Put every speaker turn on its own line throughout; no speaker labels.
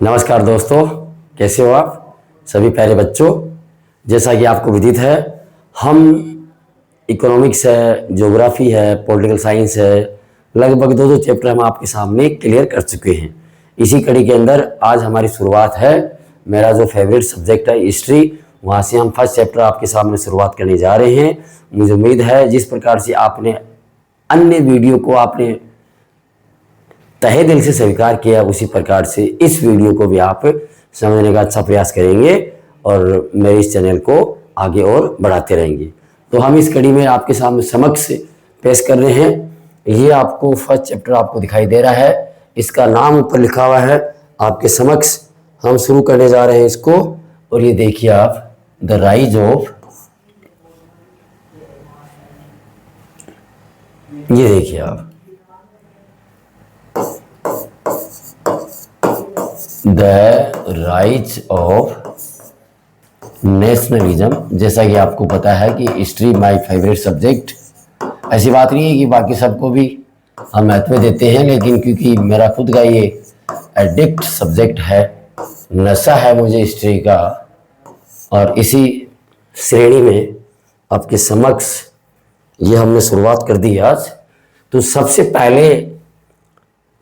नमस्कार दोस्तों, कैसे हो आप सभी प्यारे बच्चों। जैसा कि आपको विदित है, हम इकोनॉमिक्स है, ज्योग्राफी है, पॉलिटिकल साइंस है, लगभग दो चैप्टर हम आपके सामने क्लियर कर चुके हैं। इसी कड़ी के अंदर आज हमारी शुरुआत है। मेरा जो फेवरेट सब्जेक्ट है हिस्ट्री, वहाँ से हम फर्स्ट चैप्टर आपके सामने शुरुआत करने जा रहे हैं। मुझे उम्मीद है जिस प्रकार से आपने अन्य वीडियो को आपने तहे दिल से स्वीकार किया, उसी प्रकार से इस वीडियो को भी आप समझने का अच्छा प्रयास करेंगे और मेरे इस चैनल को आगे और बढ़ाते रहेंगे। तो हम इस कड़ी में आपके सामने समक्ष पेश कर रहे हैं। ये आपको फर्स्ट चैप्टर आपको दिखाई दे रहा है, इसका नाम ऊपर लिखा हुआ है आपके समक्ष। हम शुरू करने जा रहे हैं इसको, और ये देखिए आप, द राइज ऑफ, ये देखिए आप, द राइज ऑफ नेशनलिज्म। जैसा कि आपको पता है कि हिस्ट्री माय फेवरेट सब्जेक्ट। ऐसी बात नहीं है कि बाकी सबको भी हम महत्व देते हैं, लेकिन क्योंकि मेरा खुद का ये एडिक्ट सब्जेक्ट है, नशा है मुझे हिस्ट्री का, और इसी श्रेणी में आपके समक्ष ये हमने शुरुआत कर दी आज। तो सबसे पहले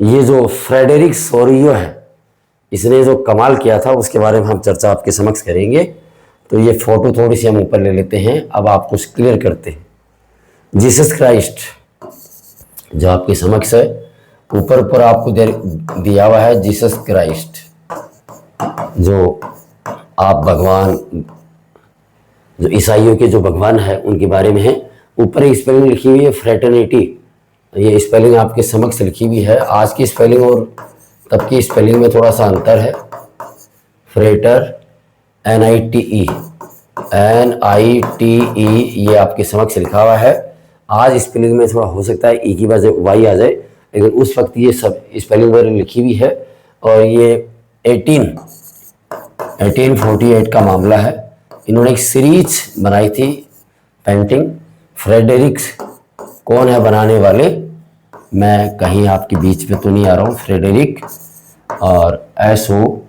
ये जो फ्रेडरिक सोरियो है, इसने जो कमाल किया था उसके बारे में हम चर्चा आपके समक्ष करेंगे। तो ये फोटो थोड़ी सी हम ऊपर ले लेते हैं, अब आपको क्लियर करते हैं। जीसस क्राइस्ट जो आपके समक्ष है, ऊपर आपको दिया हुआ है जीसस क्राइस्ट, जो आप भगवान, जो ईसाइयों के जो भगवान है उनके बारे में है। ऊपर एक स्पेलिंग लिखी हुई है फ्रेटर्निटी, ये स्पेलिंग आपके समक्ष लिखी हुई है। आज की स्पेलिंग और तब की स्पेलिंग में थोड़ा सा अंतर है। फ्रेटर NITE, ये आपके समक्ष लिखा हुआ है। आज स्पेलिंग में थोड़ा हो सकता है ई की वजह वाई आ जाए, लेकिन उस वक्त ये सब स्पेलिंग वगैरह लिखी हुई है। और ये 1848 का मामला है। इन्होंने एक सीरीज बनाई थी पेंटिंग। फ्रेडरिक्स कौन है बनाने वाले, मैं कहीं आपके बीच में तो नहीं आ रहा हूँ। फ्रेडरिक और SORRIEU।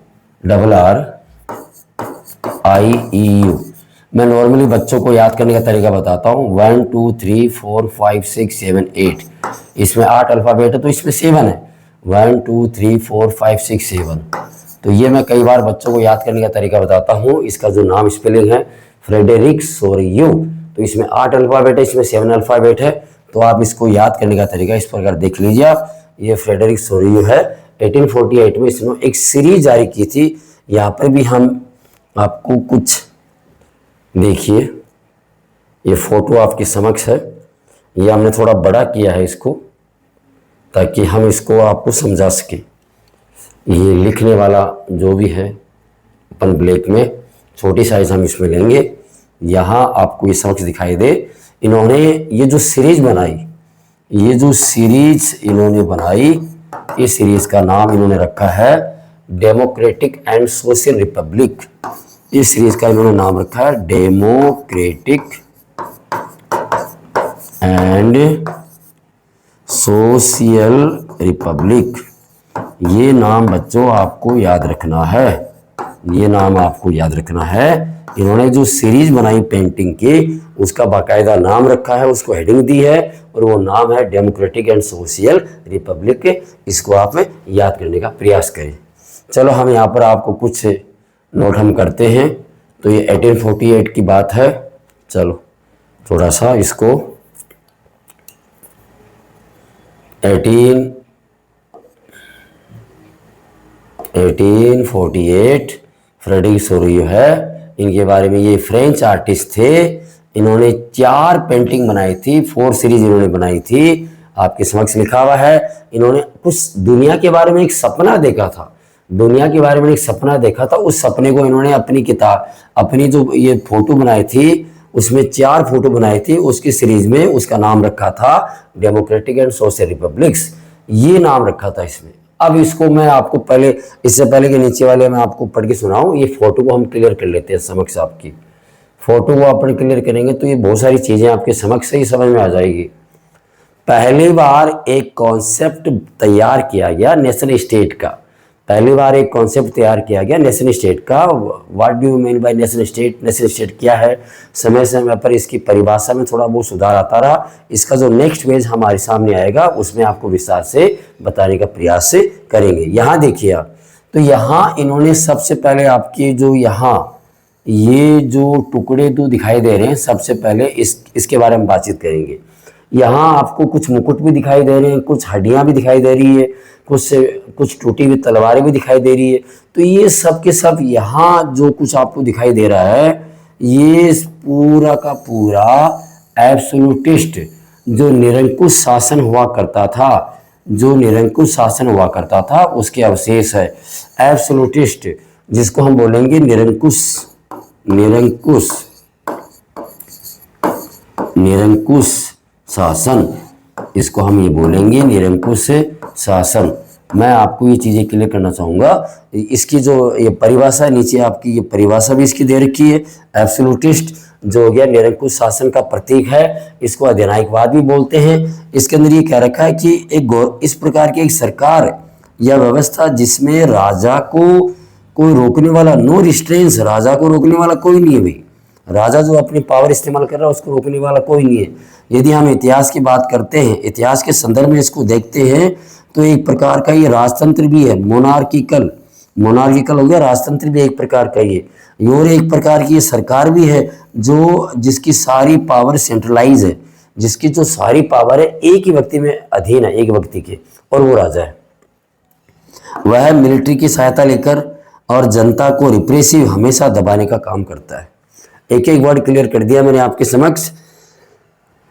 मैं नॉर्मली बच्चों को याद करने का तरीका बताता हूँ। 1 2 3 4 5 6 7 8, इसमें 8 अल्फ़ाबेट है तो इसमें 7 है। 1 2 3 4 5 6 7। तो ये मैं कई बार बच्चों को याद करने का तरीका बताता हूँ। इसका जो नाम स्पेलिंग है फ्रेडरिक सोरियो, तो इसमें 8 अल्फ़ाबेट है, इसमें 7 अल्फ़ाबेट है। तो आप इसको याद करने का तरीका इस प्रकार देख लीजिए आप। ये फ्रेडरिक सोरियो है। 1848 में इसने एक सीरीज जारी की थी। यहाँ पर भी हम आपको कुछ देखिए, ये फोटो आपके समक्ष है। ये हमने थोड़ा बड़ा किया है इसको, ताकि हम इसको आपको समझा सके। ये लिखने वाला जो भी है अपन ब्लैक में, छोटी साइज हम इसमें लेंगे। यहाँ आपको ये समक्ष दिखाई दे। इन्होंने ये जो सीरीज बनाई, इन्होंने बनाई, इस सीरीज का नाम इन्होंने रखा है डेमोक्रेटिक एंड सोशल रिपब्लिक। इस सीरीज का इन्होंने नाम रखा है डेमोक्रेटिक एंड सोशल रिपब्लिक। ये नाम बच्चों आपको याद रखना है, ये नाम आपको याद रखना है। इन्होंने जो सीरीज बनाई पेंटिंग की, उसका बाकायदा नाम रखा है, उसको हेडिंग दी है, और वो नाम है डेमोक्रेटिक एंड सोशल रिपब्लिक। इसको आप याद करने का प्रयास करें। चलो हम यहाँ पर आपको कुछ नोट हम करते हैं। तो ये 1848 की बात है। चलो थोड़ा सा इसको 1848 फ्रेडरिक सोरियो है। इनके बारे में, ये फ्रेंच आर्टिस्ट थे। इन्होंने 4 पेंटिंग बनाई थी, 4 सीरीज इन्होंने बनाई थी। आपके समक्ष लिखा हुआ है। इन्होंने कुछ दुनिया के बारे में एक सपना देखा था, उस सपने को इन्होंने अपनी किताब, अपनी जो ये फोटो बनाई थी, उसमें 4 फोटो बनाई थी, उसकी सीरीज में उसका नाम रखा था डेमोक्रेटिक एंड सोशल रिपब्लिक्स। ये नाम रखा था इसमें। अब इसको मैं आपको पहले, इससे पहले के नीचे वाले मैं आपको पढ़ के सुनाऊं। ये फोटो को हम क्लियर कर लेते हैं समक्ष। आपकी फोटो को अपन क्लियर करेंगे तो ये बहुत सारी चीजें आपके समक्ष से ही समझ में आ जाएगी। पहली बार एक कॉन्सेप्ट तैयार किया गया नेशनल स्टेट का। पहली बार एक कॉन्सेप्ट तैयार किया गया नेशन स्टेट का। What do you mean by nation state, nation state क्या है। समय समय पर इसकी परिभाषा में थोड़ा बहुत सुधार आता रहा। इसका जो नेक्स्ट पेज हमारे सामने आएगा उसमें आपको विस्तार से बताने का प्रयास करेंगे। यहाँ देखिए आप, तो यहाँ इन्होंने सबसे पहले आपके जो यहाँ ये जो टुकड़े दो दिखाई दे रहे हैं, सबसे पहले इसके बारे में बातचीत करेंगे। यहाँ आपको कुछ मुकुट भी दिखाई दे रहे हैं, कुछ हड्डियाँ भी दिखाई दे रही है, कुछ टूटी हुई तलवारें भी दिखाई दे रही है। तो ये सब के सब यहाँ जो कुछ आपको दिखाई दे रहा है, ये पूरा का पूरा एब्सोल्यूटिस्ट जो निरंकुश शासन हुआ करता था, जो निरंकुश शासन हुआ करता था उसके अवशेष है। एब्सोल्यूटिस्ट जिसको हम बोलेंगे निरंकुश, निरंकुश, निरंकुश शासन, इसको हम ये बोलेंगे निरंकुश शासन। मैं आपको ये चीज़ें क्लियर करना चाहूँगा। इसकी जो ये परिभाषा है नीचे आपकी, ये परिभाषा भी इसकी दे रखी है। एब्सोल्यूटिस्ट जो हो गया निरंकुश शासन का प्रतीक है, इसको अधिनायकवाद भी बोलते हैं। इसके अंदर ये कह रखा है कि इस प्रकार की एक सरकार या व्यवस्था जिसमें राजा को कोई रोकने वाला, नो रिस्ट्रेंस, राजा को रोकने वाला कोई नहीं है भाई। राजा जो अपनी पावर इस्तेमाल कर रहा है उसको रोकने वाला कोई नहीं है। यदि हम इतिहास की बात करते हैं, इतिहास के संदर्भ में इसको देखते हैं, तो एक प्रकार का ये राजतंत्र भी है। मोनार्किकल, मोनार्किकल हो गया, राजतंत्र भी एक प्रकार का ये, और एक प्रकार की ये सरकार भी है जो जिसकी सारी पावर सेंट्रलाइज है, जिसकी जो सारी पावर है एक ही व्यक्ति में अधीन है, एक व्यक्ति के, और वो राजा है। वह मिलिट्री की सहायता लेकर और जनता को रिप्रेसिव हमेशा दबाने का काम करता है। एक एक वर्ड क्लियर कर दिया मैंने आपके समक्ष।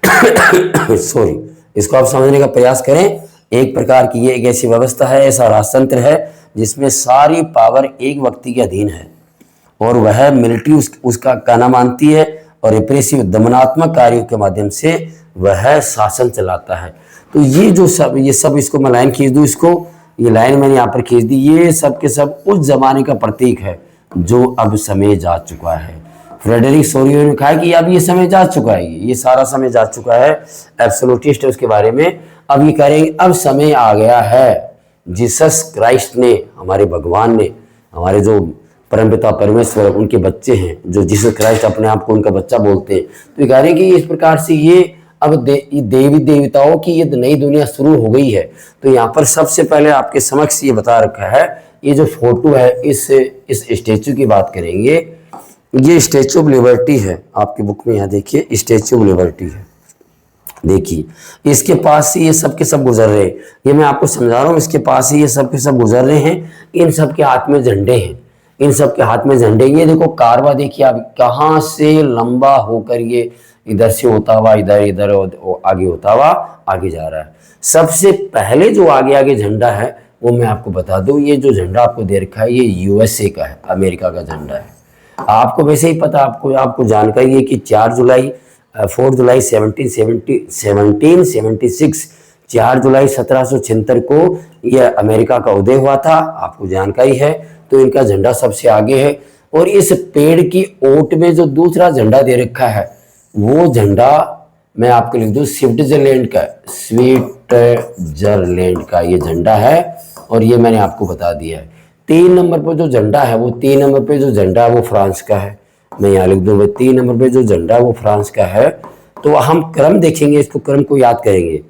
सॉरी, इसको आप समझने का प्रयास करें। एक प्रकार की ये एक ऐसी व्यवस्था है, ऐसा राजतंत्र है जिसमें सारी पावर एक व्यक्ति के अधीन है, और वह मिलिट्री उसका कहना मानती है, और रिप्रेसिव दमनात्मक कार्यों के माध्यम से वह शासन चलाता है। तो ये जो सब, ये सब, इसको मैं लाइन खींच दूँ, इसको ये लाइन मैंने यहाँ पर खींच दी, ये सब के सब उस जमाने का प्रतीक है जो अब समय जा चुका है। फ्रेडरिक सोरियो ने कहा कि अब ये समय जा चुका है, ये सारा समय जा चुका है। एब्सोल्यूटिस्ट है उसके बारे में। अब ये करेंगे, अब समय आ गया है, जीसस क्राइस्ट ने, हमारे भगवान ने, हमारे जो परमपिता परमेश्वर उनके बच्चे हैं, जो जीसस क्राइस्ट अपने आप को उनका बच्चा बोलते हैं, तो ये कह रहे हैं कि इस प्रकार से ये अब देवी देवताओं की ये नई दुनिया शुरू हो गई है। तो यहाँ पर सबसे पहले आपके समक्ष ये बता रखा है, ये जो फोटो है इस स्टेचू की बात करेंगे। ये स्टेचू ऑफ लिबर्टी है, आपकी बुक में यहाँ देखिए स्टेचू ऑफ लिबर्टी है। देखिए इसके पास से ये सब के सब गुजर रहे हैं, ये मैं आपको समझा रहा हूँ, इसके पास से ये सब के सब गुजर रहे हैं। इन सब के हाथ में झंडे हैं, इन सब के हाथ में झंडे। ये देखो कारवा देखिए आप कहाँ से लंबा होकर ये इधर से होता हुआ इधर इधर आगे होता हुआ आगे जा रहा है। सबसे पहले जो आगे आगे झंडा है वो मैं आपको बता दूं, ये जो झंडा आपको दे रखा है ये यूएसए का है, अमेरिका का झंडा है। आपको वैसे ही पता, आपको जानकारी है कि 4 जुलाई 1776, 4 जुलाई 1776 को यह अमेरिका का उदय हुआ था, आपको जानकारी है। तो इनका झंडा सबसे आगे है। और इस पेड़ की ओट में जो दूसरा झंडा दे रखा है वो झंडा मैं आपको लिख दूं स्विट्जरलैंड का, स्विट्जरलैंड का ये झंडा है। और ये मैंने आपको बता दिया है। 3 नंबर पर जो झंडा है वो 3 नंबर पे जो झंडा है वो फ्रांस का है, मैं यहाँ लिख दूँ 3 नंबर पे जो झंडा है वो फ्रांस का है। तो हम क्रम देखेंगे, इसको क्रम को याद करेंगे।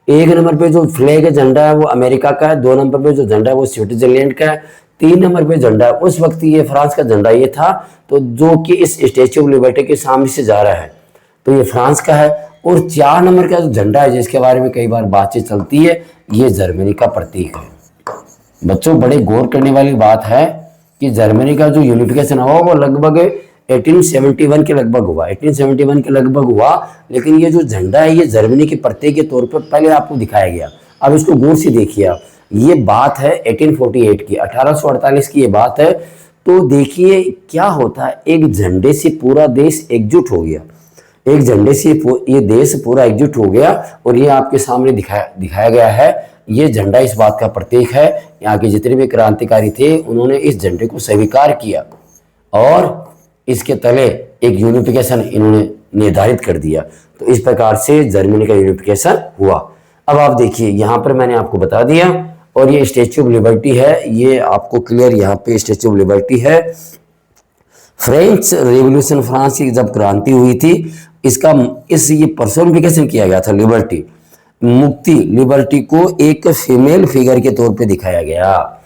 1 नंबर पे जो फ्लैग झंडा है वो अमेरिका का है, 2 नंबर पे जो झंडा है वो स्विट्जरलैंड का है, 3 नंबर पे झंडा है उस वक्त ये फ्रांस का झंडा ये था, तो जो कि इस स्टैच्यू ऑफ लिबर्टी के सामने से जा रहा है, तो ये फ्रांस का है। और 4 नंबर का जो झंडा है जिसके बारे में कई बार बातचीत चलती है, ये जर्मनी का प्रतीक है। बच्चों बड़े गौर करने वाली बात है कि जर्मनी का जो यूनिफिकेशन हुआ वो लगभग 1871 के लगभग हुआ, 1871 के लगभग हुआ। लेकिन ये जो झंडा है ये जर्मनी के प्रतीक के तौर पर पहले आपको दिखाया गया। अब इसको गौर से देखिए आप, ये बात है 1848 की, 1848 की ये बात है। तो देखिए क्या होता है, एक झंडे से पूरा देश एकजुट हो गया, एक झंडे से ये देश पूरा एकजुट हो गया। और ये आपके सामने दिखाया गया है। ये झंडा इस बात का प्रतीक है। यहाँ के जितने भी क्रांतिकारी थे उन्होंने इस झंडे को स्वीकार किया और इसके तले एक यूनिफिकेशन इन्होंने निर्धारित कर दिया। तो इस प्रकार से जर्मनी का यूनिफिकेशन हुआ। अब आप देखिए यहाँ पर मैंने आपको बता दिया। और ये स्टैच्यू ऑफ लिबर्टी है, ये आपको क्लियर यहाँ पे स्टैच्यू ऑफ लिबर्टी है। फ्रेंच रेवोल्यूशन, फ्रांस की जब क्रांति हुई थी, ये पर्सोनिफिकेशन किया गया था लिबर्टी, मुक्ति, लिबर्टी को एक फीमेल फिगर के तौर पे दिखाया गया,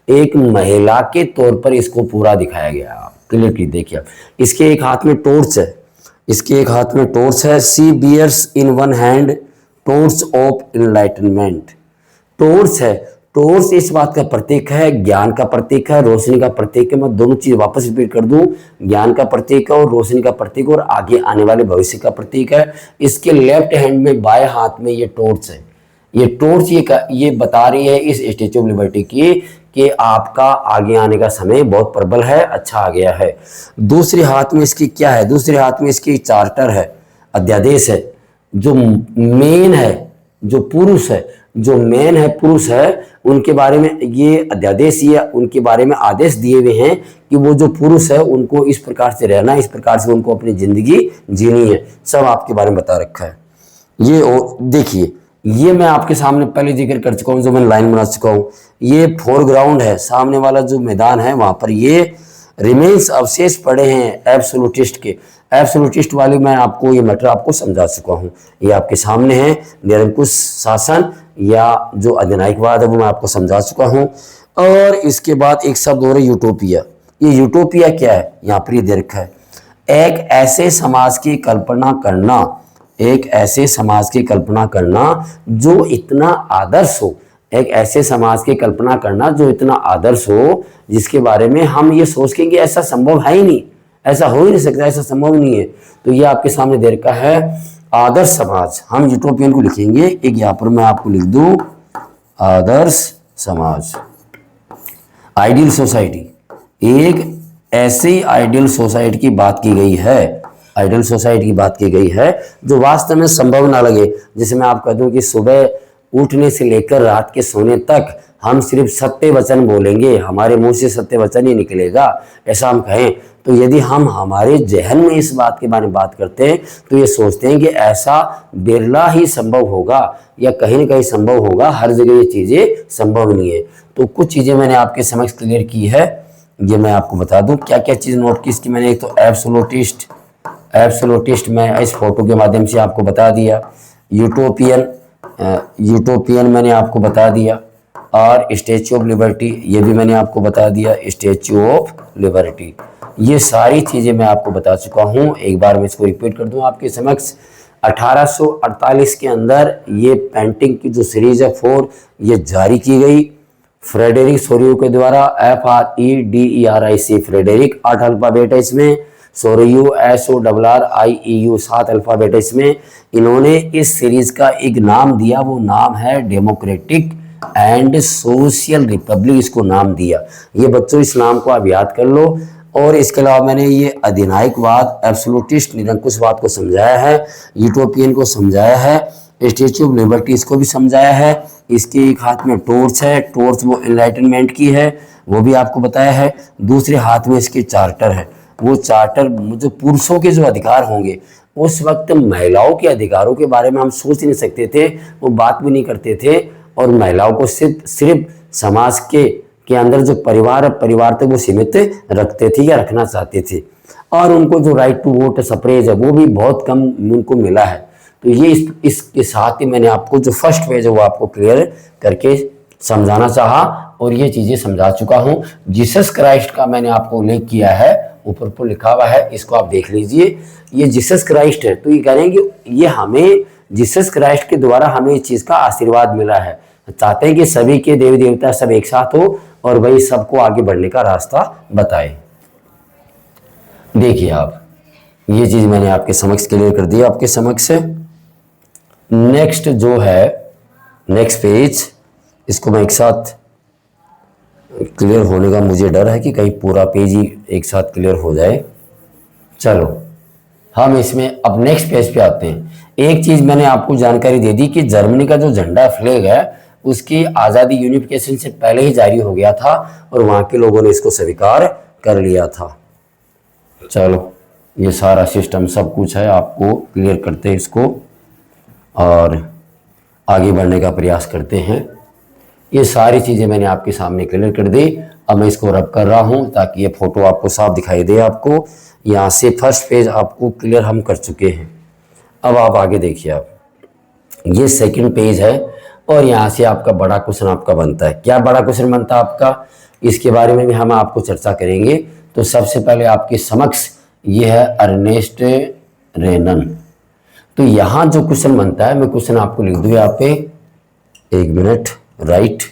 एक महिला के तौर पर इसको पूरा दिखाया गया। क्लियरली देखिए, इसके एक हाथ में टॉर्च है, इसके एक हाथ में टॉर्च है। She bears in one hand torch of enlightenment. Torch है, टॉर्च इस बात का प्रतीक है, ज्ञान का प्रतीक है, रोशनी का प्रतीक है। मैं दोनों चीज वापस रिपीट कर दूं, ज्ञान का प्रतीक है और रोशनी का प्रतीक और आगे आने वाले भविष्य का प्रतीक है। इसके लेफ्ट हैंड में, बाएं हाथ में ये टॉर्च है। ये टॉर्च ये बता रही है इस स्टैच्यू ऑफ लिबर्टी की कि आपका आगे आने का समय बहुत प्रबल है, अच्छा आ गया है। दूसरे हाथ में इसकी क्या है? दूसरे हाथ में इसकी चार्टर है, अध्यादेश है। जो मेन है, जो पुरुष है, जो मेन है, पुरुष है, उनके बारे में ये अध्यादेश, ये उनके बारे में आदेश दिए हुए हैं कि वो जो पुरुष है उनको इस प्रकार से रहना, इस प्रकार से उनको अपनी जिंदगी जीनी है। सब आपके बारे में बता रखा है। ये देखिए, ये मैं आपके सामने पहले जिक्र कर चुका हूँ, जो मैंने लाइन बना चुका हूँ। ये फोरग्राउंड है, सामने वाला जो मैदान है वहां पर ये रिमेन्स, अवशेष पड़े हैं एब्सोल्यूटिस्ट के। एब्सोल्यूटिस्ट वाली मैं आपको ये मैटर आपको समझा चुका हूँ। ये आपके सामने है, निरंकुश शासन या जो अधिनायकवाद है वो मैं आपको समझा चुका हूँ। और इसके बाद एक शब्द और है यूटोपिया। ये यूटोपिया क्या है? यहाँ पर ये दे रखा है, एक ऐसे समाज की कल्पना करना, एक ऐसे समाज की कल्पना करना जो इतना आदर्श हो, एक ऐसे समाज की कल्पना करना जो इतना आदर्श हो, जिसके बारे में हम ये सोच के कि ऐसा संभव है ही नहीं, ऐसा हो ही नहीं सकता, ऐसा संभव नहीं है। तो ये आपके सामने दे रखा है आदर्श समाज। हम यूटोपियन को लिखेंगे, एक यहाँ पर मैं आपको लिख दूं, आदर्श समाज, आइडियल सोसाइटी। एक ऐसी आइडियल सोसाइटी की बात की गई है, आइडियल सोसाइटी की बात की गई है जो वास्तव में संभव ना लगे। जैसे मैं आपको कह दूं कि सुबह उठने से लेकर रात के सोने तक हम सिर्फ सत्य वचन बोलेंगे, हमारे मुंह से सत्य वचन ही निकलेगा, ऐसा हम कहें तो यदि हम हमारे जहन में इस बात के बारे में बात करते हैं तो ये सोचते हैं कि ऐसा बिरला ही संभव होगा या कहीं ना कहीं संभव होगा, हर जगह ये चीज़ें संभव नहीं है। तो कुछ चीज़ें मैंने आपके समक्ष क्लियर की है, ये मैं आपको बता दूं क्या क्या चीज़ नोट की इसकी मैंने। एक तो एब्सोल्यूटिस्ट मैं इस फोटो के माध्यम से आपको बता दिया, यूटोपियन मैंने आपको बता दिया, और स्टैच्यू ऑफ लिबर्टी ये भी मैंने आपको बता दिया, स्टैच्यू ऑफ लिबर्टी। ये सारी चीज़ें मैं आपको बता चुका हूँ। एक बार मैं इसको रिपीट कर दूँ आपके समक्ष। 1848 के अंदर ये पेंटिंग की जो सीरीज है 4 ये जारी की गई फ्रेडरिक सोरियो के द्वारा, FREDERIC, फ्रेडरिक 8 अल्फाबेट है इसमें, सोरियो SORRIEU 7 अल्फाबेट है इसमें। इन्होंने इस सीरीज का एक नाम दिया, वो नाम है डेमोक्रेटिक एंड सोशल रिपब्लिक, इसको नाम दिया। ये बच्चों इस नाम को आप याद कर लो। और इसके अलावा मैंने ये अधिनायकवाद, एब्सोल्यूटिस्ट निरंकुशवाद को समझाया है, यूटोपियन को समझाया है, स्टैच्यू ऑफ लिबर्टी इसको भी समझाया है। इसके एक हाथ में टॉर्च है, टॉर्च वो एनलाइटनमेंट की है, वो भी आपको बताया है। दूसरे हाथ में इसके चार्टर है, वो चार्टर जो पुरुषों के जो अधिकार होंगे, उस वक्त महिलाओं के अधिकारों के बारे में हम सोच ही नहीं सकते थे, वो बात भी नहीं करते थे। और महिलाओं को सिर्फ समाज के अंदर जो परिवार तक वो सीमित रखते थे या रखना चाहते थे। और उनको जो राइट टू वोट सफरेज है वो भी बहुत कम उनको मिला है। तो ये इसके साथ ही मैंने आपको जो फर्स्ट पेज है वो आपको क्लियर करके समझाना चाहा और ये चीज़ें समझा चुका हूँ। जीसस क्राइस्ट का मैंने आपको उल्लेख किया है, ऊपर पर लिखा हुआ है, इसको आप देख लीजिए। ये जीसस क्राइस्ट है, तो ये कह रहे हैं कि ये हमें जीसस क्राइस्ट के द्वारा हमें इस चीज़ का आशीर्वाद मिला है। चाहते हैं कि सभी के देवी देवता सब एक साथ हो और वही सबको आगे बढ़ने का रास्ता बताए। देखिए आप, ये चीज़ मैंने आपके समक्ष क्लियर कर दी आपके समक्ष से। नेक्स्ट जो है, नेक्स्ट पेज, इसको मैं एक साथ क्लियर होने का मुझे डर है कि कहीं पूरा पेज ही एक साथ क्लियर हो जाए। चलो हम इसमें अब नेक्स्ट पेज पे आते हैं। एक चीज़ मैंने आपको जानकारी दे दी कि जर्मनी का जो झंडा फ्लैग है उसकी आज़ादी यूनिफिकेशन से पहले ही जारी हो गया था और वहाँ के लोगों ने इसको स्वीकार कर लिया था। चलो ये सारा सिस्टम सब कुछ है, आपको क्लियर करते हैं इसको और आगे बढ़ने का प्रयास करते हैं। ये सारी चीज़ें मैंने आपके सामने क्लियर कर दी। अब मैं इसको रब कर रहा हूँ ताकि ये फ़ोटो आपको साफ दिखाई दे। आपको यहाँ से फर्स्ट पेज आपको क्लियर हम कर चुके हैं। अब आप आगे देखिए, आप ये सेकंड पेज है और यहाँ से आपका बड़ा क्वेश्चन आपका बनता है। क्या बड़ा क्वेश्चन बनता है आपका, इसके बारे में भी हम आपको चर्चा करेंगे। तो सबसे पहले आपके समक्ष ये है अर्नेस्ट रेनन। तो यहाँ जो क्वेश्चन बनता है, मैं क्वेश्चन आपको लिख दूँ यहाँ पे, एक मिनट, राइट।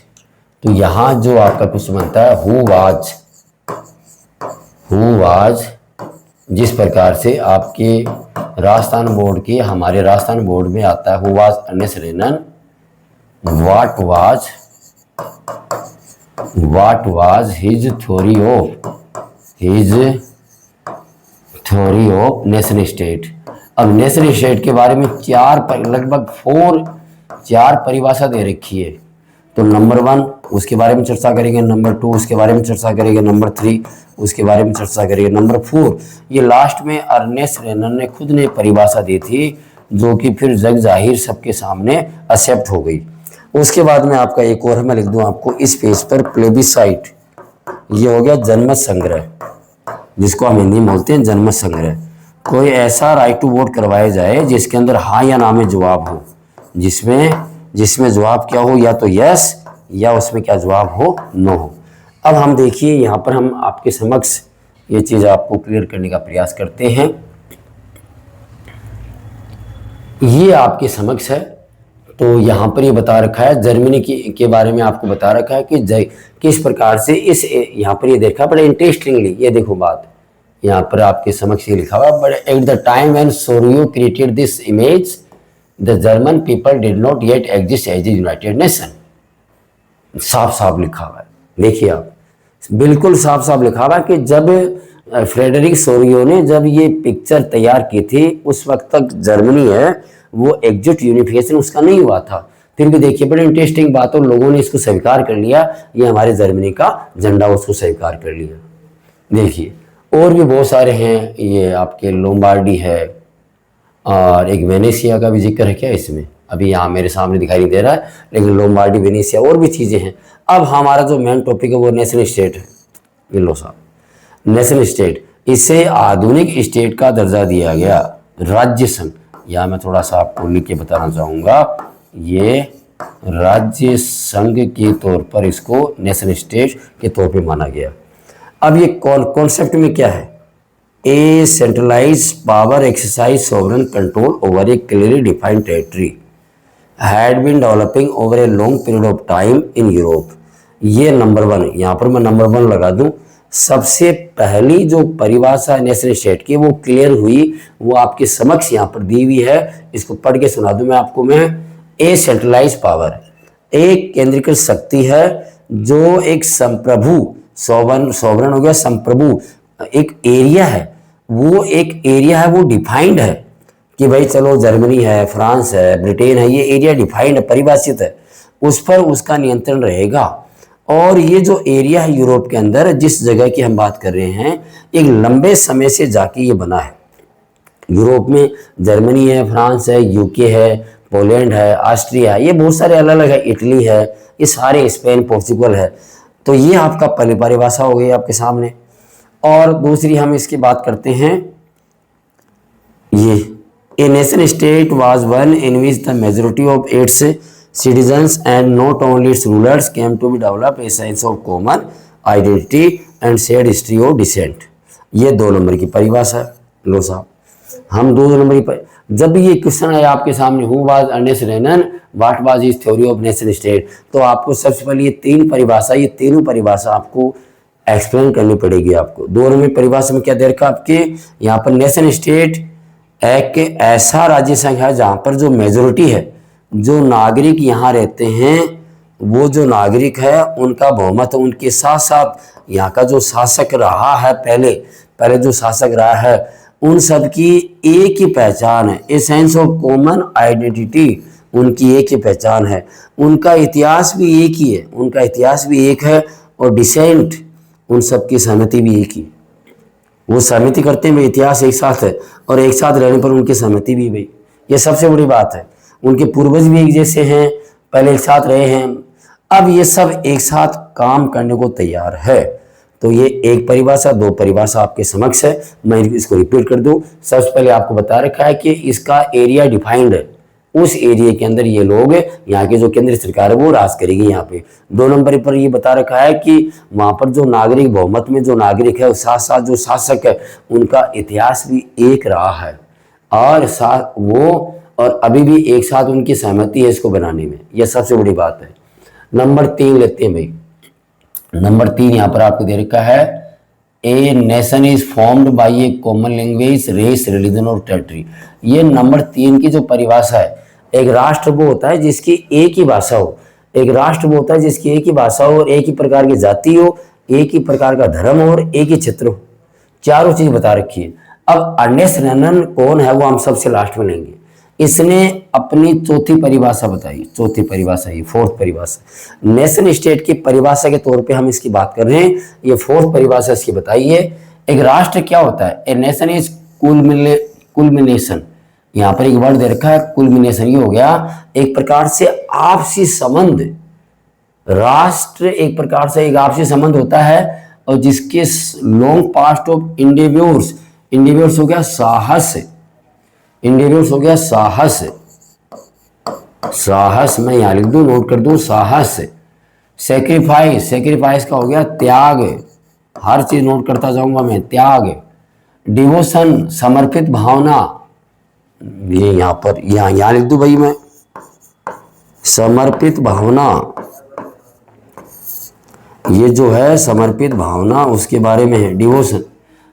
तो यहाँ जो आपका क्वेश्चन बनता है, हु वाज, जिस प्रकार से आपके राजस्थान बोर्ड के, हमारे राजस्थान बोर्ड में आता है, who was Ernest Renan, what was his theory of nation state. अब नेशन स्टेट के बारे में लगभग चार परिभाषा दे रखी है। तो नंबर 1 उसके बारे में चर्चा करेंगे, नंबर 2 उसके बारे में चर्चा करेंगे, नंबर 3 उसके बारे में चर्चा करेंगे, नंबर 4 ये लास्ट में अर्नेस्ट रेनन ने खुद ने परिभाषा दी थी, जो कि फिर जग जाहिर सबके सामने एक्सेप्ट हो गई। उसके बाद में आपका एक और मैं लिख दूं आपको इस पेज पर, प्लेबिसाइट, ये हो गया जनमत संग्रह, जिसको हम हिंदी में बोलते हैं जनमत संग्रह। कोई ऐसा राइट टू वोट करवाया जाए जिसके अंदर हाँ या ना में जवाब हो, जिसमें जवाब क्या हो, या तो यस या उसमें क्या जवाब हो, नो हो। अब हम देखिए यहाँ पर हम आपके समक्ष ये चीज़ आपको क्लियर करने का प्रयास करते हैं। ये आपके समक्ष है। तो यहाँ पर ये बता रखा है जर्मनी के बारे में आपको बता रखा है कि किस प्रकार से इस यहाँ पर ये देखा बड़े इंटरेस्टिंगली, ये देखो बात यहाँ पर आपके समक्ष ये लिखा हुआ, but at the time when सोरियो created this image the German people did not yet exist as a united nation. साफ साफ लिखा हुआ है, देखिए आप, बिल्कुल साफ साफ लिखा हुआ है कि जब फ्रेडरिक सोरियो ने जब ये पिक्चर तैयार की थी, उस वक्त तक जर्मनी है वो एग्जिट यूनिफिकेशन उसका नहीं हुआ था। फिर भी देखिए बड़ी इंटरेस्टिंग बात, और लोगों ने इसको स्वीकार कर लिया, ये हमारे जर्मनी का झंडा उसको स्वीकार कर लिया। देखिए और भी बहुत सारे हैं, ये आपके लोम्बार्डी है और एक वेनेसिया का भी जिक्र है क्या इसमें, अभी यहाँ मेरे सामने दिखाई नहीं दे रहा है, लेकिन लोम्बार्डी, वेनेसिया और भी चीज़ें हैं। अब हमारा जो मेन टॉपिक है वो नेशन स्टेट है। ये लो साहब, नेशन स्टेट, इसे आधुनिक स्टेट का दर्जा दिया गया, राज्य संघ, या मैं थोड़ा सा आपको लिख के बताना चाहूँगा, ये राज्य संघ के तौर पर इसको नेशन स्टेट के तौर पे माना गया। अब ये कॉन्सेप्ट में क्या है, a centralise power exercise sovereign control over a clearly defined territory had been developing over a long period of time in Europe. ये नंबर 1, यहाँ पर मैं नंबर 1 लगा दूँ। सबसे पहली जो परिभाषा नेशन स्टेट की वो क्लियर हुई, वो आपके समक्ष यहाँ पर दी हुई है, इसको पढ़ के सुना दूँ मैं आपको। मैं ए सेंट्रलाइज पावर, एक केंद्रीकृत शक्ति है जो एक संप्रभु, सोवरेन हो गया, संप्रभु, एक एरिया है, वो एक एरिया है, वो डिफाइंड है कि भाई चलो जर्मनी है, फ्रांस है, ब्रिटेन है, ये एरिया डिफाइंड है, परिभाषित है, उस पर उसका नियंत्रण रहेगा। और ये जो एरिया है यूरोप के अंदर, जिस जगह की हम बात कर रहे हैं, एक लंबे समय से जाके ये बना है। यूरोप में जर्मनी है, फ्रांस है, यूके है, पोलैंड है, ऑस्ट्रिया है, ये बहुत सारे अलग अलग है, इटली है, ये सारे, स्पेन, पोर्चुगल है। तो ये आपका पहली परिभाषा हो गई आपके सामने। और दूसरी हम इसकी बात करते हैं, ये a nation state was one in which the majority of its citizens and not only its rulers came to be develop a sense of common identity and shared history of descent। ये 2 number की परिभाषा है। लो साहब, हम 2 number की जब ये question आया आपके सामने, who was Ernest Renan, what was his theory of nation state, तो आपको सबसे पहले ये 3 परिभाषा, ये तीनों परिभाषा आपको एक्सप्लेन करनी पड़ेगी। आपको 2 नंबर परिभाषा में क्या दे रखा आपके यहाँ पर, नेशन स्टेट एक ऐसा राज्य संघ है जहाँ पर जो मेजोरिटी है, जो नागरिक यहाँ रहते हैं, वो जो नागरिक है उनका बहुमत, उनके साथ साथ यहाँ का जो शासक रहा है, पहले जो शासक रहा है, उन सब की एक ही पहचान है, a sense of common identity, उनकी एक ही पहचान है, उनका इतिहास भी एक ही है, उनका इतिहास भी एक है, और डिसेंट, उन सब की सहमति भी एक ही, वो सहमति करते हैं, इतिहास एक साथ है, और एक साथ रहने पर उनकी सहमति भी ये सबसे बड़ी बात है। उनके पूर्वज भी एक जैसे हैं, पहले एक साथ रहे हैं, अब ये सब एक साथ काम करने को तैयार है। तो ये एक परिभाषा, दो परिभाषा आपके समक्ष है, मैं इसको रिपीट कर दूं। सबसे पहले आपको बता रखा है कि इसका एरिया डिफाइंड है, उस एरिया के अंदर ये लोग, यहाँ की जो केंद्रीय सरकार है वो राज करेगी यहाँ पे। 2 नंबर पर ये बता रखा है कि वहाँ पर जो नागरिक, बहुमत में जो नागरिक है, साथ साथ जो शासक है, उनका इतिहास भी एक रहा है और साथ वो और अभी भी एक साथ उनकी सहमति है इसको बनाने में। यह सबसे बड़ी बात है। नंबर 3 लेते हैं भाई। नंबर 3 यहाँ पर आपको दे रखा है, a nation is formed by a common language, race, religion और टेरिटरी। ये नंबर 3 की जो परिभाषा है, एक राष्ट्र वो होता है जिसकी एक ही भाषा हो, एक राष्ट्र वो होता है जिसकी एक ही भाषा हो और एक ही प्रकार की जाति हो, एक ही प्रकार का धर्म हो और एक ही क्षेत्र हो। चारों चीज बता रखी है। अब अर्नेस्ट रेनन कौन है वो हम सबसे लास्ट में लेंगे। इसने अपनी चौथी परिभाषा बताई, चौथी परिभाषा, ये फोर्थ परिभाषा, नेशन स्टेट की परिभाषा के तौर पे हम इसकी बात कर रहे हैं। ये फोर्थ परिभाषा इसकी बताई है। एक राष्ट्र क्या होता है? ए नेशन इज कुलमिनेशन, यहाँ पर एक वर्ड दे रखा है कुलमिनेशन, ये हो गया एक प्रकार से आपसी संबंध। राष्ट्र एक प्रकार से एक आपसी संबंध होता है और जिसके long past of individuals, individuals हो गया साहस, इंडिविजुअल्स हो गया साहस, साहस मैं यहां लिख दूं, नोट कर दूं, साहस। सेक्रीफाइस, सेक्रीफाइस का हो गया त्याग, हर चीज नोट करता जाऊंगा मैं, त्याग। डिवोशन, समर्पित भावना, ये यहां पर यहां लिख दूं भाई मैं, समर्पित भावना, ये जो है समर्पित भावना उसके बारे में है, डिवोशन,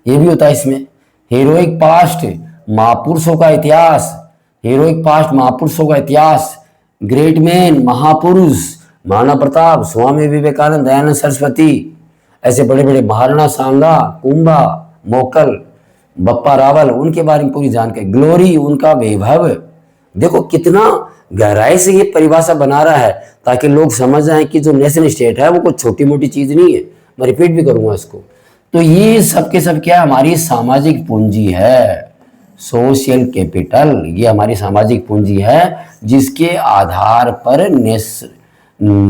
ये भी होता है इसमें। हीरोइक पास्ट, महापुरुषों का इतिहास, हीरोइक पास्ट, महापुरुषों का इतिहास। ग्रेट मैन, महापुरुष, महाराणा प्रताप, स्वामी विवेकानंद, दयानंद सरस्वती, ऐसे बड़े बड़े, महाराणा सांगा, कुंभा, मोकल, बप्पा रावल, उनके बारे में पूरी जानकारी। ग्लोरी, उनका वैभव। देखो कितना गहराई से ये परिभाषा बना रहा है ताकि लोग समझ जाएं कि जो नेशन स्टेट है वो कोई छोटी मोटी चीज नहीं है। मैं रिपीट भी करूंगा इसको। तो ये सब के सब क्या, हमारी सामाजिक पूंजी है, सोशल कैपिटल, ये हमारी सामाजिक पूंजी है जिसके आधार पर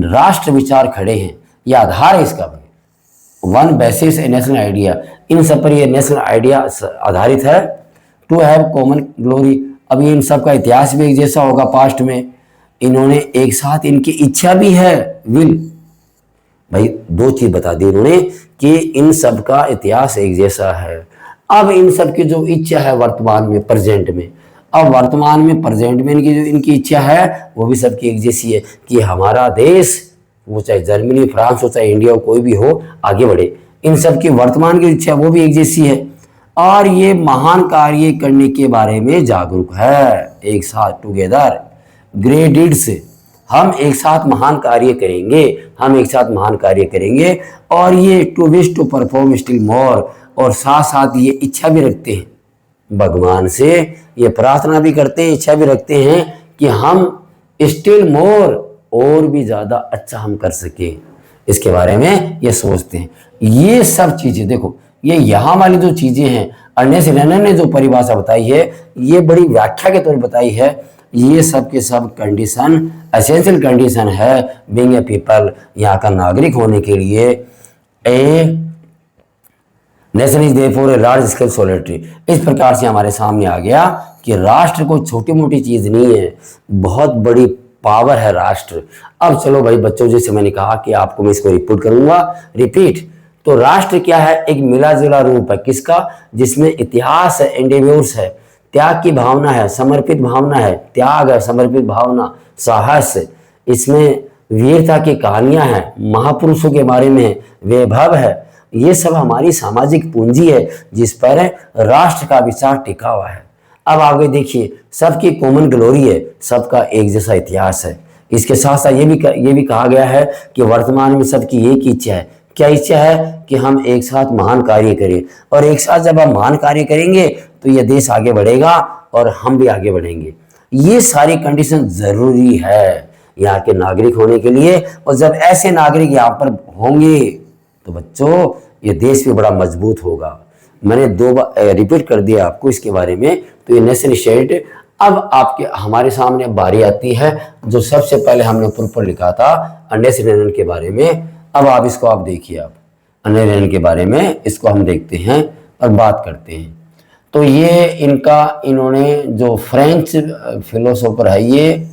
राष्ट्र विचार खड़े हैं। ये आधार है इसका भाई। वन बेसिस ए नेशनल आइडिया, इन सब पर ये नेशनल आइडिया आधारित है। टू हैव कॉमन ग्लोरी, अब इन सब का इतिहास भी एक जैसा होगा पास्ट में। इन्होंने एक साथ, इनकी इच्छा भी है, विल, भाई 2 चीज बता दी इन्होंने कि इन सब का इतिहास एक जैसा है। अब इन सब की जो इच्छा है वर्तमान में, प्रेजेंट में, अब वर्तमान में प्रेजेंट में इनकी जो इनकी इच्छा है वो भी सबकी एक जैसी है कि हमारा देश, वो चाहे जर्मनी, फ्रांस हो, चाहे इंडिया हो, कोई भी हो, आगे बढ़े। इन सब की वर्तमान की इच्छा वो भी एक जैसी है और ये महान कार्य करने के बारे में जागरूक है। एक साथ, टुगेदर, ग्रेट डीड्स, हम एक साथ महान कार्य करेंगे, हम एक साथ महान कार्य करेंगे। और ये to wish to perform still more, और साथ साथ ये इच्छा भी रखते हैं भगवान से, ये प्रार्थना भी करते हैं, इच्छा भी रखते हैं कि हम स्टिल मोर, और भी ज़्यादा अच्छा हम कर सके, इसके बारे में ये सोचते हैं। ये सब चीज़ें देखो, ये यहाँ वाली जो चीज़ें हैं, अर्नेस्ट रेनन ने जो परिभाषा बताई है, ये बड़ी व्याख्या के तौर पर बताई है। ये सब के सब कंडीशन, एसेंशियल कंडीशन है बीइंग ए पीपल, यहाँ का नागरिक होने के लिए। ए nation is therefore a large scale solidarity, इस प्रकार से हमारे सामने आ गया कि राष्ट्र कोई छोटी मोटी चीज़ नहीं है, बहुत बड़ी पावर है राष्ट्र। अब चलो भाई बच्चों, जैसे मैंने कहा कि आपको मैं इसको रिपीट करूंगा, रिपीट। तो राष्ट्र क्या है? एक मिला जुला रूप है, किसका? जिसमें इतिहास है, इंडिविजुअल्स है, त्याग की भावना है, समर्पित भावना है, त्याग है, समर्पित भावना, साहस, इसमें वीरता की कहानियां हैं, महापुरुषों के बारे में वैभव है। ये सब हमारी सामाजिक पूंजी है जिस पर राष्ट्र का विचार टिका हुआ है। अब आगे देखिए, सबकी कॉमन ग्लोरी है, सबका एक जैसा इतिहास है। इसके साथ साथ ये भी कहा गया है कि वर्तमान में सबकी एक ही इच्छा है। क्या इच्छा है? कि हम एक साथ महान कार्य करें, और एक साथ जब हम महान कार्य करेंगे तो ये देश आगे बढ़ेगा और हम भी आगे बढ़ेंगे। ये सारी कंडीशन जरूरी है यहाँ के नागरिक होने के लिए, और जब ऐसे नागरिक यहाँ पर होंगे तो बच्चों ये देश भी बड़ा मजबूत होगा। मैंने 2 बार रिपीट कर दिया आपको इसके बारे में। तो ये नेशन स्टेट अब आपके हमारे सामने बारी आती है जो सबसे पहले हमने ऊपर पर लिखा था अर्नेस्ट रेनन के बारे में। अब आप इसको आप देखिए, आप अर्नेस्ट रेनन के बारे में इसको हम देखते हैं और बात करते हैं। तो ये इन्होंने जो फ्रेंच फिलोसोफर है, ये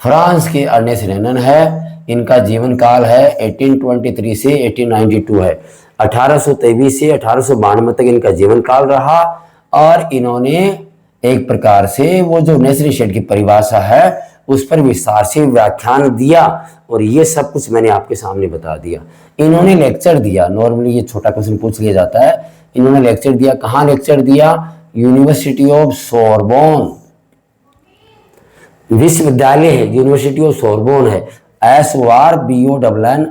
फ्रांस के अर्नेस्ट रेनन है। इनका जीवन काल है 1823 से 1892 है। 1823 से 1892 तक इनका जीवन काल रहा। और इन्होंने एक प्रकार से वो जो नेचुरल स्टेट की परिभाषा है उस पर विस्तार से व्याख्यान दिया, और ये सब कुछ मैंने आपके सामने बता दिया। इन्होंने लेक्चर दिया, नॉर्मली ये छोटा क्वेश्चन पूछ लिया जाता है। इन्होंने लेक्चर दिया, कहाँ लेक्चर दिया? यूनिवर्सिटी ऑफ सोरबोन विश्वविद्यालय है, यूनिवर्सिटी ऑफ सोरबोन है, SORBONNE,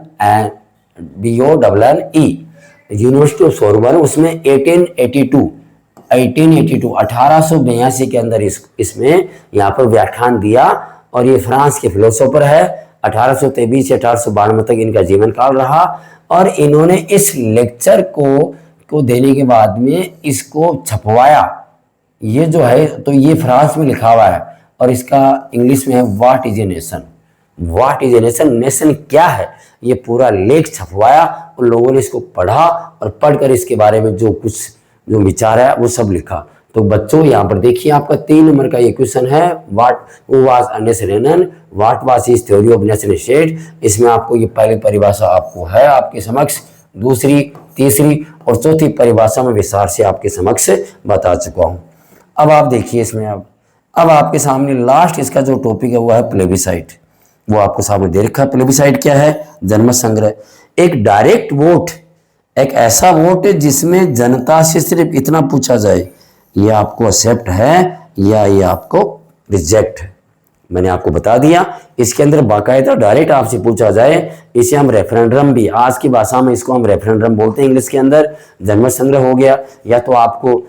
यूनिवर्सिटी ऑफ सोरबोन। उसमें 1882 के अंदर इसमें यहाँ पर व्याख्यान दिया। और ये फ्रांस के फिलोसोफर है। 1823 से 1892 तक इनका जीवन काल रहा। और इन्होंने इस लेक्चर को देने के बाद में इसको छपवाया। ये जो है तो ये फ्रांस में लिखा हुआ है, और इसका इंग्लिश में है what is a nation. What is a nation, nation क्या है, ये पूरा लेख छपवाया। और लोगों ने इसको पढ़ा और पढ़कर इसके बारे में जो विचार है वो सब लिखा। तो बच्चों यहाँ पर देखिए, आपका 3 नंबर का ये क्वेश्चन है, what was Ernest Renan, what was his theory of nation state. इसमें आपको ये पहली परिभाषा आपको है आपके समक्ष, दूसरी, तीसरी और चौथी परिभाषा में विस्तार से आपके समक्ष बता चुका हूँ। अब आप देखिए इसमें अब आपके सामने लास्ट इसका जो टॉपिक है वो है प्लेबिसाइट। वो आपको सामने दे रखा है। प्लेबिसाइट क्या है? जनमत संग्रह। एक डायरेक्ट वोट, एक ऐसा वोट है जिसमें जनता से सिर्फ इतना पूछा जाए, ये आपको एक्सेप्ट है या ये आपको रिजेक्ट है। मैंने आपको बता दिया। इसके अंदर बाकायदा डायरेक्ट आपसे पूछा जाए, इसे हम रेफरेंडम भी, आज की भाषा में इसको हम रेफरेंडम बोलते हैं इंग्लिश के अंदर। जनमत संग्रह हो गया, या तो आपको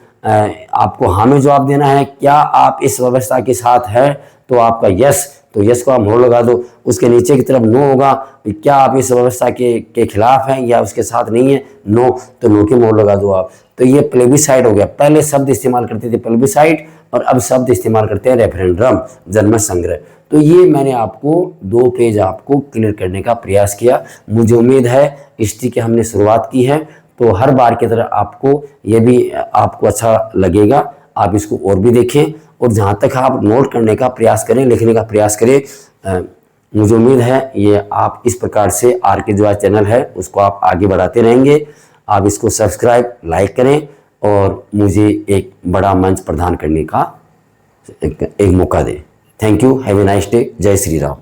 हाँ में जवाब देना है, क्या आप इस व्यवस्था के साथ है, तो आपका यस, तो यस को आप मोहर लगा दो। उसके नीचे की तरफ नो होगा, क्या आप इस व्यवस्था के खिलाफ हैं या उसके साथ नहीं है, नो, तो नो की मोहर लगा दो आप। तो ये प्लेबिसाइड हो गया। पहले शब्द इस्तेमाल करते थे प्लेबिसाइड, और अब शब्द इस्तेमाल करते हैं रेफरेंडम, जनमत संग्रह। तो ये मैंने आपको 2 पेज आपको क्लियर करने का प्रयास किया। मुझे उम्मीद है हिस्ट्री की हमने शुरुआत की है, तो हर बार की तरह आपको ये भी आपको अच्छा लगेगा। आप इसको और भी देखें, और जहाँ तक आप नोट करने का प्रयास करें, लिखने का प्रयास करें। मुझे उम्मीद है ये आप इस प्रकार से RK जुआ चैनल है उसको आप आगे बढ़ाते रहेंगे। आप इसको सब्सक्राइब, लाइक करें, और मुझे एक बड़ा मंच प्रदान करने का एक मौका दें। Thank you, have a nice day. जय श्री राम।